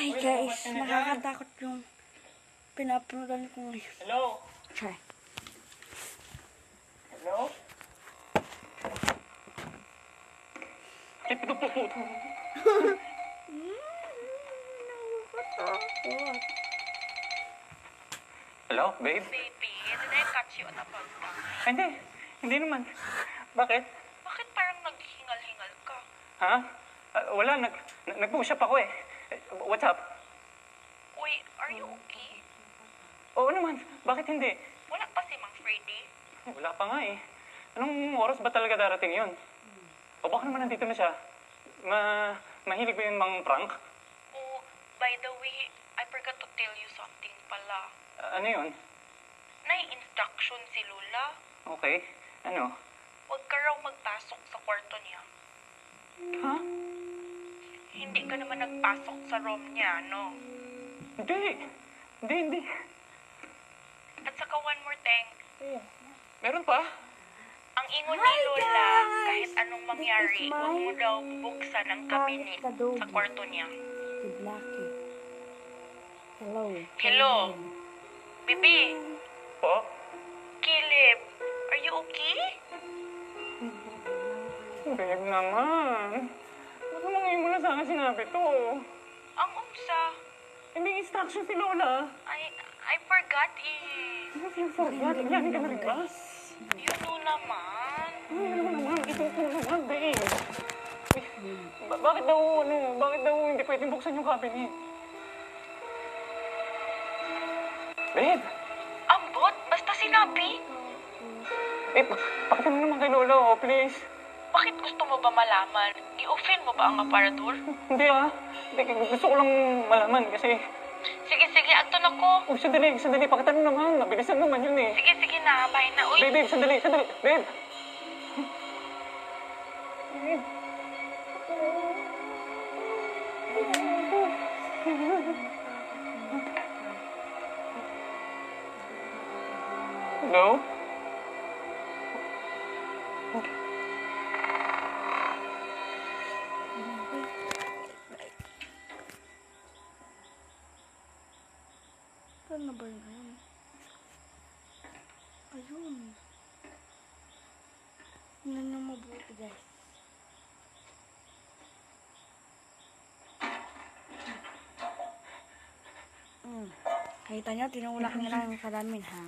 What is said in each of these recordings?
Hi guys, nakakatakot yung pinapanood ko ngayon. Hello? Try. Hello? Ito po po. Hello, babe? Baby, did I catch you on a bad time? Hindi naman. Bakit? Bakit parang naghingal-hingal ka? Ha? Wala, nag-push up ako eh. What's up? Uy, are you okay? Oo naman, bakit hindi? Wala pa si Mang Freddy? Wala pa nga eh. Anong oras ba talaga darating yun? O baka naman nandito na siya. Mahilig ba yun mang prank? Oh, by the way, I forgot to tell you something pala. Ano yun? Nai-instruction si Lola. Okay. Ano? Huwag ka raw magpasok sa kwarto niya. Ha? Hindi ka naman nagpasok sa room niya, no? Hindi. At saka one more thing, Meron pa? ang ingon ni Lola, kahit anong mangyari, huwag mo daw bubuksan ang kabinet sa kwarto niya. Good lucky. Hello. Hello? Bibi? Po? Caleb? Are you okay? Babe naman. Baka mangayon mo na sana sinabi to. Ang unsa? Hindi instruction si Lola. I forgot eh. Ano yung forgot? Yan ka na rin ba? You know naman. Ano naman? Ito ko naman, babe. Bakit daw hindi pwedeng buksan yung cabinet? Babe! Ambot? Basta sinabi? Babe, pakita mo naman kay Lola, oh, please. Bakit gusto mo ba malaman? I-offend mo ba ang aparador? Hindi ah. Gusto ko lang malaman kasi... Sige, agto na ko. Oh, sandali. Pakita mo naman. Mabilisan naman yun eh. Sige na. Bye na. Uy, Babe, sandali. Babe! Hello? Saan na ba yun? Ayun. Tingnan nyo mabuti guys. Kita nyo, tinulak nila yung salamin ha.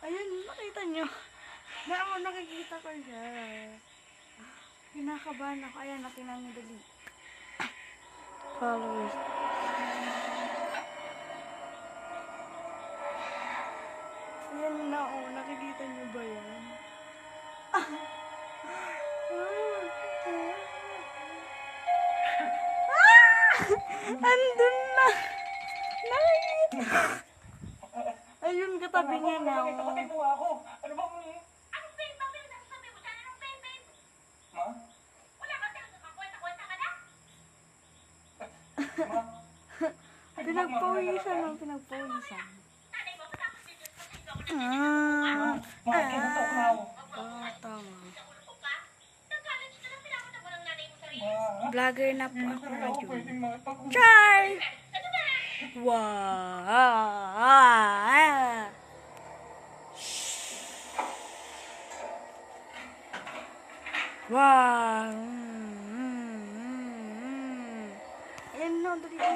Ayun, nakita nyo. Nakikita ko siya. Kinakabahan ako. Ayan, nakilang nyo dali. Followers. Ayan na, oh. Nakikita nyo ba yan? Andun na. Nakikita. Ayun, katabi niya na. Ito ako. Ano bang... Anong babe? Bakit nasasabi mo dyan? Anong babe? Ma? Wala ka talaga kakwenta-kwenta ka na? Ma? Pinagpawisan. Nanay mo, matapos dito sa sino ako Ma, kinatok na ako. Tama. ko pa? Nag-college ka lang, pinapunta mo ng nanay mo sarili. Vlogger na po ako Ako ngayon. pwedeng makipag... Char! Ano ba? Wow! Wow! Ayan na, dali na.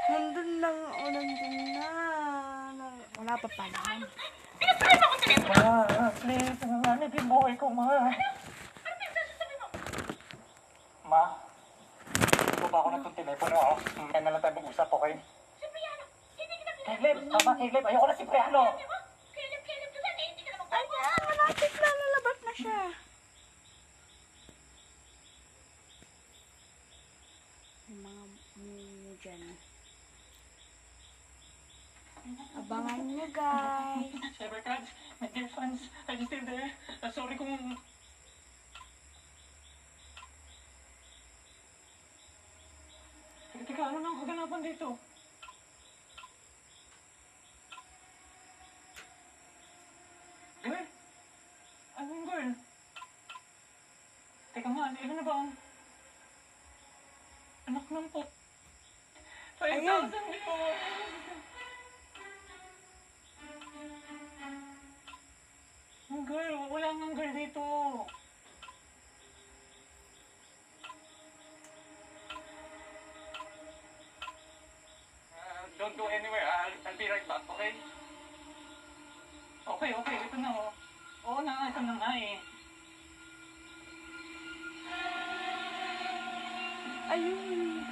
Nandun lang ako, nandun na. Wala pa pala. Pinagsabi mo akong telepono. Ma, please. Nanganib yung buhay ko, ma. Ano pinagsasabi mo? Ma, ito ba ako na itong telepono ako? Kaya na lang tayo mag-usap, okay? Cipriano, hindi kita Caleb, tama Caleb, ayoko na si Priano. Caleb ka lang eh, hindi ka na Ayan, malapit na. Lalabas na siya. Yung mga mumu dyan. Abangan nyo, guys. Cybercats, my dear fans, are you still there? Sorry kung... Teka, ano nang kaganapan dito? Girl? Anong girl? Teka nga, sino na ba ang... Anak ng pot? 5,000 dito! Girl, wala nga girl dito. Don't go anywhere. I'll be right back, okay? Okay. Ito na, oh. Oo na, ito na nga eh. Ayun.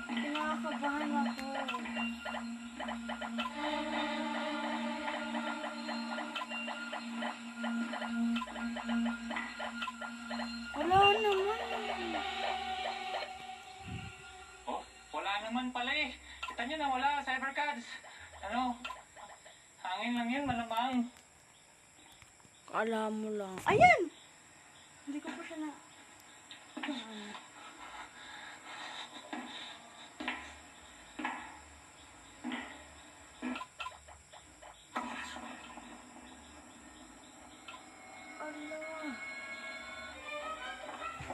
Kinakabahan ako. Wala naman. Oh, wala naman pala eh. Kita nyo na wala, Cybercats. Ano? Hangin lang yun, malamang. Kala mo lang. Ayan! Hindi ko pa siya na...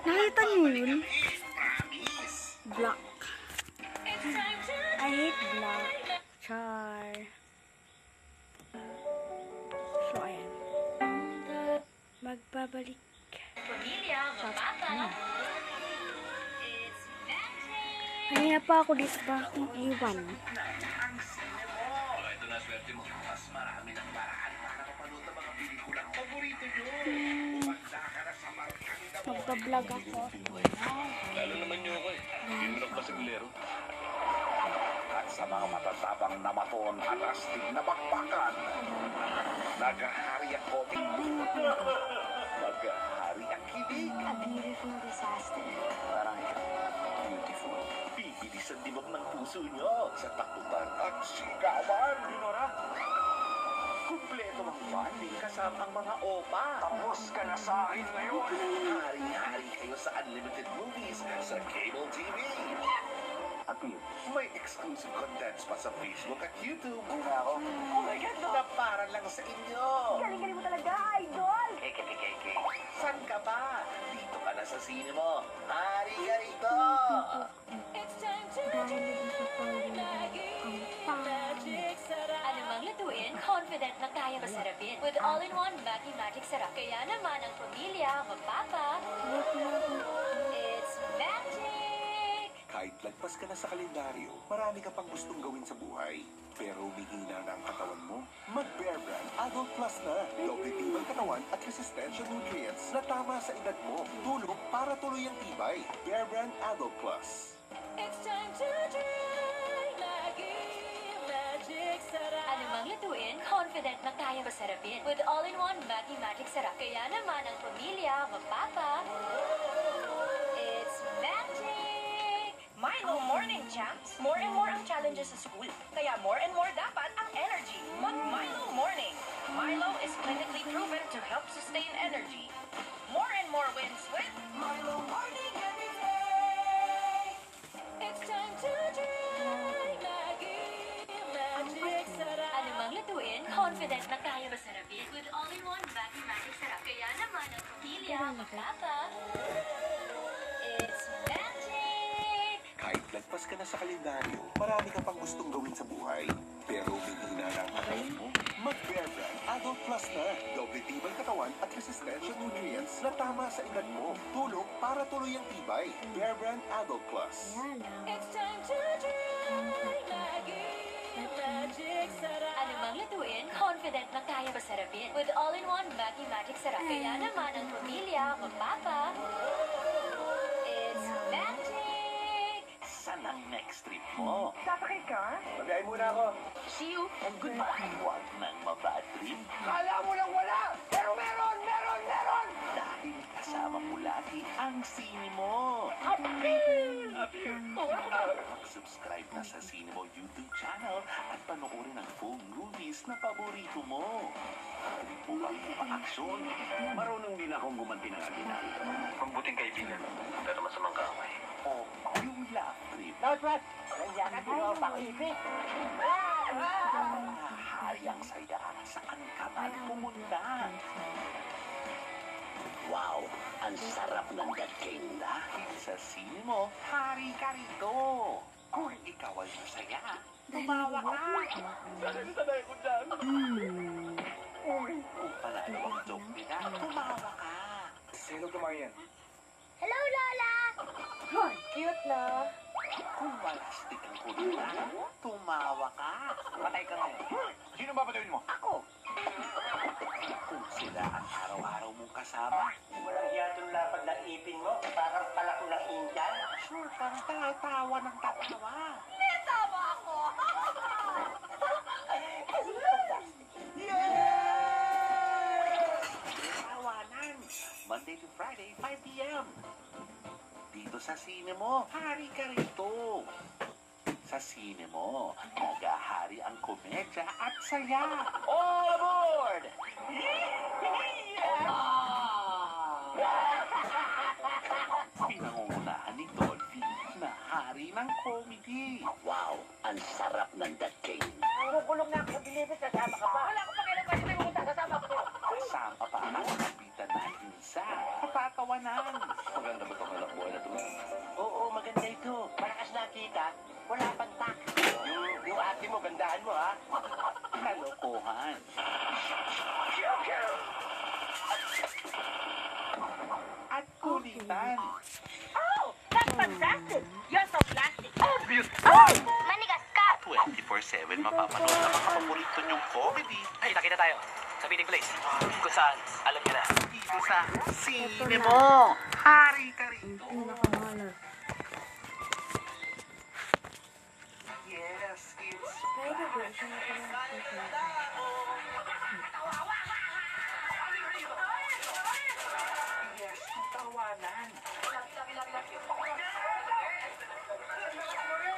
Nakita niyo yun? Black. I hate black. Char. So, ayan. Magbabalik. Pamilya, mapapa. It's magic. Kanina pa ako dito pa akong iwan. Ito na swerte mo. Mas marami ng paraan para mapanood ang mga pelikulang paborito nyo. Umanda ka na sa markang Magbablog ako. Lalo naman nyo ako eh. Hindi mo lang pasigulero. At sa mga matatapang namaton at astig na bakbakan, naghahari ang comic. Naghahari ang kilig. A beautiful disaster. Parang beautiful. Bibilisan dimag ng puso nyo sa takutan at sigawan. Dinora, kumpleto ang bonding kasama ang mga opa. Tapos ka na sa akin ngayon. Hari-hari kayo sa unlimited movies sa cable TV. At may exclusive contents pa sa Facebook at YouTube. Una ako. Oh my God, na para lang sa inyo. Galing-galing mo talaga, idol! KKKK. San ka ba? Dito ka na sa sine mo. Hari ka rito. Dahil dito pa rin ang pangit. Anumang lutuin, confident na kaya masarapin. With all-in-one Maggi Magic Sarap. Kaya naman ang pamilya, magpapa, it's magic! Kahit lagpas ka na sa kalendaryo, marami ka pang gustong gawin sa buhay. Pero humihina na ang katawan mo? Mag-Bear Brand Adult Plus na. Doble tibay katawan at resistensya nutrients na tama sa edad mo. Tulong para tuloy ang tibay. Bear Brand Adult Plus. Anumang lutuin, confident na kaya masarapin. With all-in-one Maggi Magic Sarap. Kaya naman ang pamilya, magpapa, it's magic! Milo Morning Champs. More and more ang challenges sa school. Kaya more and more dapat ang energy. Mag Milo Morning. Milo is clinically proven to help sustain energy. More and more wins with Milo Morning every day. It's time to try Maggi Magic Sarap. Anumang lutuin, confident na kaya masarapin. With all-in-one Maggi Magic Sarap. Kaya naman ang pamilya, magpapa, it's magic! Kahit lagpas ka na sa kalendaryo, marami ka pang gustong gawin sa buhay. Pero humihina na ang katawan mo? Mag-Bear Brand Adult Plus na. Doble tibay katawan at resistensya nutrients na tama sa edad mo. Tulong para tuloy ang tibay. Bear Brand Adult Plus. Yan lang. It's time to try Maggi Magic Sarap. Anumang lutuin, confident na kaya masarapin. With all-in-one Maggi Magic Sarap. Kaya naman ang pamilya, magpapa, Okay ka? Mabiyahe muna ako. See you and goodbye. Huwag nang mabad trip. Kala mo lang wala! Pero meron! Dahil kasama mo lagi ang sine mo. Mag-subscribe na sa Sine Mo YouTube channel at panoorin ang full movies na paborito mo. Trip mo bang aksyon? Marunong din akong gumanti ng aginal. Mabuting kaibigan, pero masamang kaaway. O yung love trip. Northwest! Nandiyan ka, tinawag pa ako ipit. Hari ang saya saan ka man pumunta. Wow, ang sarap ng daging. Dahil sa sine mo, hari ka rito. Kung ikaw ay masaya, tumawa ka. Sanay ko dyan. Kung panalo ang joke nila, tumawa ka. Sino Marian? Hello, Lola! Cute na. Kung malastik ang kulita, tumawa ka. Patay ka ngayon. Sino ba patuloy mo? Ako. Kung sila ang araw-araw mong kasama, Walang hiyatong lapad ng ipin mo. Parang palako ng Indian. sure kang tatawa ng tatawa. Tama ako! Tawanan. Monday to Friday, 5 p.m. Dito sa sine mo, hari ka rito. Sa sine mo, nagahari ang komedya at saya. All aboard! Pinangungunahan ni Dolphy na hari ng comedy. Wow, ang sarap ng dating. Kukulong na ako sa bilibid. Kasama ka pa. Wala akong pakialam. Pwede tayo pumunta. Kasama ko. Kasama pa ang kapitan natin sa kapatawanan. Maganda ba itong anak buhay na ito? Oo, maganda ito. Malakas nakita. Wala pang tak. Yung ate mo, gandahan mo, ha? Kalokohan. At kulitan. Oh, that's fantastic. You're so plastic. Manigas ka! 24/7 mapapanood ang mga paborito niyong comedy Ay, nakita tayo sa meeting place. Kung saan, alam niyo na. dito sa sine mo. Hari ka rito. Pinakamalas. Yes, it's Pwede ba? Siya na pala. yes, tawanan.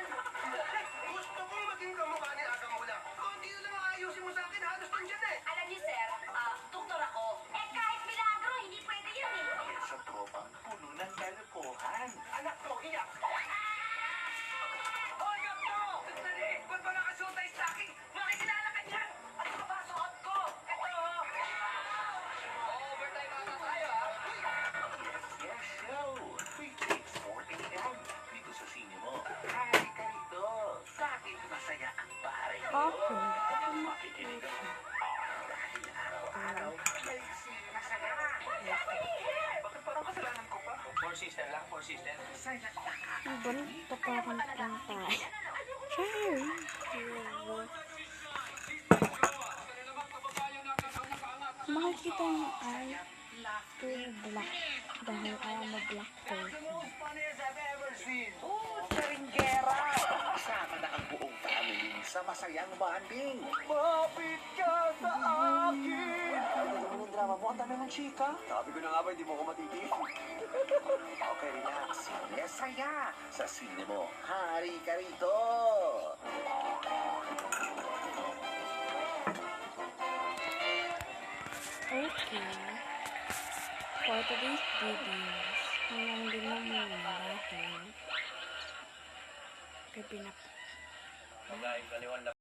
Gusto ko maging kamukha ni Aga Mula. Konti na lang ayusin mo sa akin. Halos nandiyan eh. Alam niyo, sir, doktor ako. Eh, kahit milagro, hindi pwede yun eh. Dahil sa tropa, puno ng kalokohan. Anak mo, iyak. Hoy, Gapto! Sandali! Ba't ba nakasuot ay stocking? Makikilala ka niyan! Ano ka ba suot ko? Ito, oh! Overtime ata tayo, ha? Yes, yes, show. Weekdays 4 a.m. Dito sa sine mo. Hari ka rito. Sa akin masaya ang pare ko. Okay. Makikinig ako. Dahil araw-araw, may sine saya. Bakit parang kasalanan ko pa? Four sister lang, four sister. Saya Iba na pagkakan lang tayo. Sure. Makikita yung eye to black. Dahil ayaw mo black person. Funniest I've ever seen. Oh, Taringgera! Kasama na ang buong family sa masayang bonding. Mapit ka sa akin! Ano naman yung drama mo? Ang dami mong chika. Sabi ko na nga ba, hindi mo ko matitiis. Okay, relax. Sine saya. Sa sine mo, hari ka rito. Okay. For today's videos, hanggang din na muna dahil gabi na po. Mag-aayos,